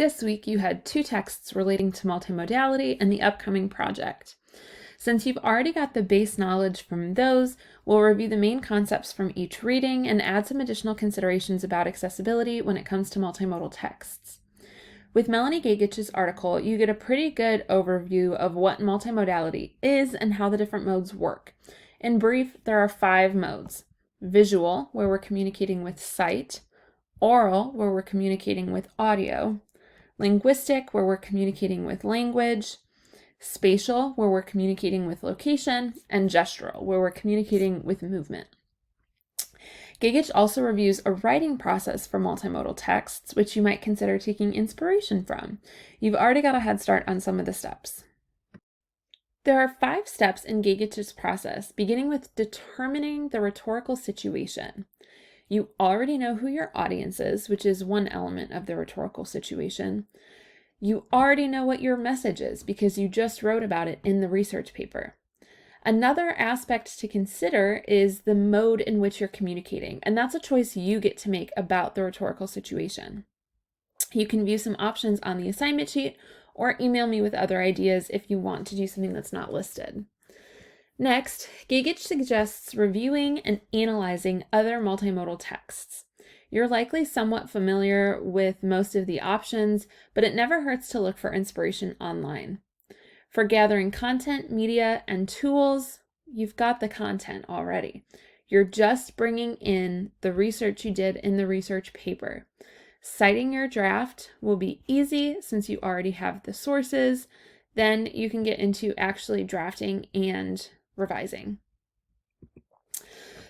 This week you had 2 texts relating to multimodality and the upcoming project. Since you've already got the base knowledge from those, we'll review the main concepts from each reading and add some additional considerations about accessibility when it comes to multimodal texts. With Melanie Gagich's article, you get a pretty good overview of what multimodality is and how the different modes work. In brief, there are 5 modes. Visual, where we're communicating with sight. Oral, where we're communicating with audio. Linguistic, where we're communicating with language. Spatial, where we're communicating with location. And gestural, where we're communicating with movement. Gagich also reviews a writing process for multimodal texts, which you might consider taking inspiration from. You've already got a head start on some of the steps. There are 5 steps in Gagich's process, beginning with determining the rhetorical situation. You already know who your audience is, which is one element of the rhetorical situation. You already know what your message is because you just wrote about it in the research paper. Another aspect to consider is the mode in which you're communicating, and that's a choice you get to make about the rhetorical situation. You can view some options on the assignment sheet or email me with other ideas if you want to do something that's not listed. Next, Gagich suggests reviewing and analyzing other multimodal texts. You're likely somewhat familiar with most of the options, but it never hurts to look for inspiration online. For gathering content, media, and tools, you've got the content already. You're just bringing in the research you did in the research paper. Citing your draft will be easy since you already have the sources. Then you can get into actually drafting and revising.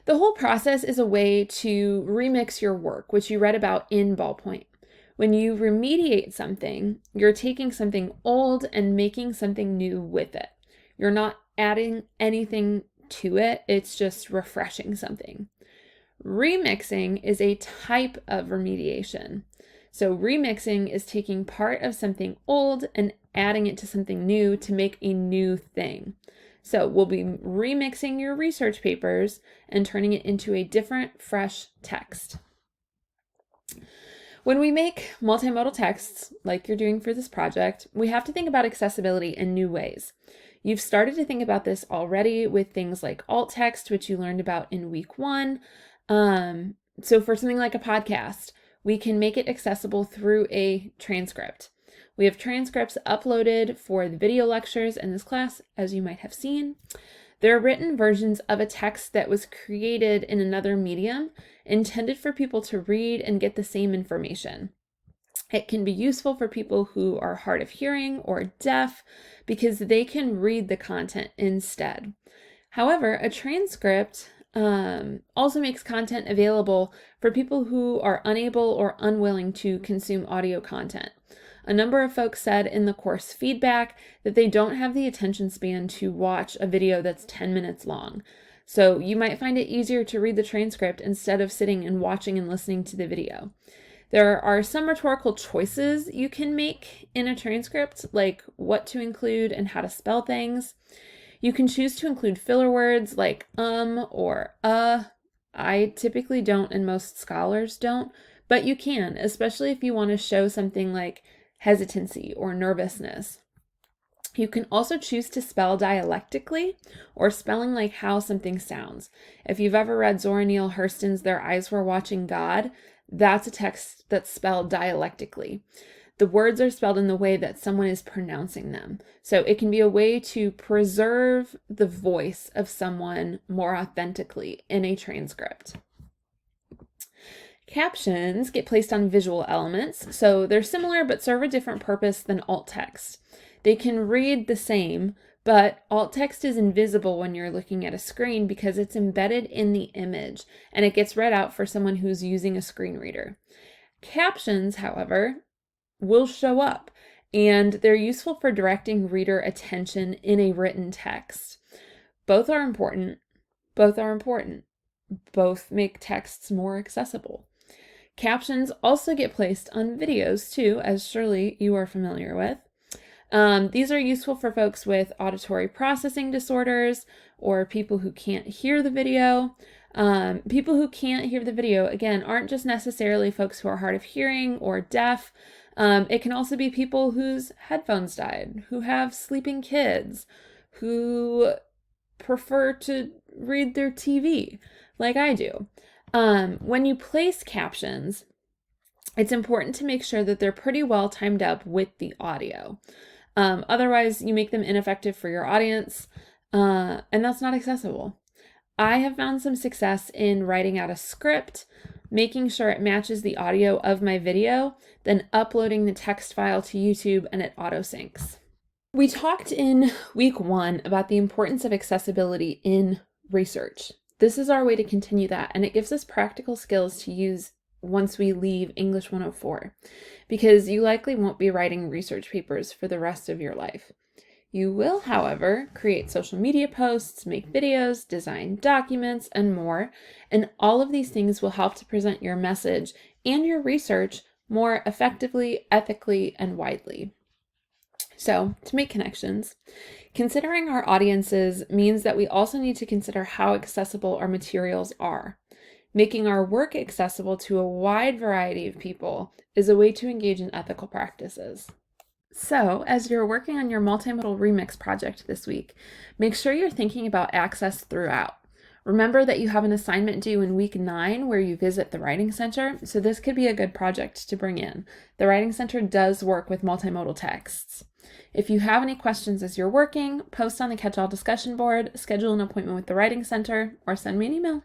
The whole process is a way to remix your work, which you read about in Ballpoint. When you remediate something, you're taking something old and making something new with it. You're not adding anything to it, it's just refreshing something. Remixing is a type of remediation. So remixing is taking part of something old and adding it to something new to make a new thing. So we'll be remixing your research papers and turning it into a different, fresh text. When we make multimodal texts, like you're doing for this project, we have to think about accessibility in new ways. You've started to think about this already with things like alt text, which you learned about in week 1. So for something like a podcast, we can make it accessible through a transcript. We have transcripts uploaded for the video lectures in this class, as you might have seen. They're written versions of a text that was created in another medium, intended for people to read and get the same information. It can be useful for people who are hard of hearing or deaf because they can read the content instead. However, a transcript also makes content available for people who are unable or unwilling to consume audio content. A number of folks said in the course feedback that they don't have the attention span to watch a video that's 10 minutes long. So you might find it easier to read the transcript instead of sitting and watching and listening to the video. There are some rhetorical choices you can make in a transcript, like what to include and how to spell things. You can choose to include filler words like or I typically don't, and most scholars don't, but you can, especially if you want to show something like hesitancy or nervousness. You can also choose to spell dialectically or spelling like how something sounds. If you've ever read Zora Neale Hurston's Their Eyes Were Watching God, that's a text that's spelled dialectically. The words are spelled in the way that someone is pronouncing them. So it can be a way to preserve the voice of someone more authentically in a transcript. Captions get placed on visual elements, so they're similar but serve a different purpose than alt text. They can read the same, but alt text is invisible when you're looking at a screen because it's embedded in the image and it gets read out for someone who's using a screen reader. Captions, however, will show up and they're useful for directing reader attention in a written text. Both are important. Both are important. Both make texts more accessible. Captions also get placed on videos too, as surely you are familiar with. These are useful for folks with auditory processing disorders or people who can't hear the video. People who can't hear the video, again, aren't just necessarily folks who are hard of hearing or deaf. It can also be people whose headphones died, who have sleeping kids, who prefer to read their TV like I do. When you place captions, it's important to make sure that they're pretty well timed up with the audio. Otherwise, you make them ineffective for your audience, and that's not accessible. I have found some success in writing out a script, making sure it matches the audio of my video, then uploading the text file to YouTube and it auto syncs. We talked in week 1 about the importance of accessibility in research. This is our way to continue that, and it gives us practical skills to use once we leave English 104, because you likely won't be writing research papers for the rest of your life. You will, however, create social media posts, make videos, design documents, and more, and all of these things will help to present your message and your research more effectively, ethically, and widely. So, to make connections, considering our audiences means that we also need to consider how accessible our materials are. Making our work accessible to a wide variety of people is a way to engage in ethical practices. So, as you're working on your multimodal remix project this week, make sure you're thinking about access throughout. Remember that you have an assignment due in week 9 where you visit the Writing Center, so this could be a good project to bring in. The Writing Center does work with multimodal texts. If you have any questions as you're working, post on the catch-all discussion board, schedule an appointment with the Writing Center, or send me an email.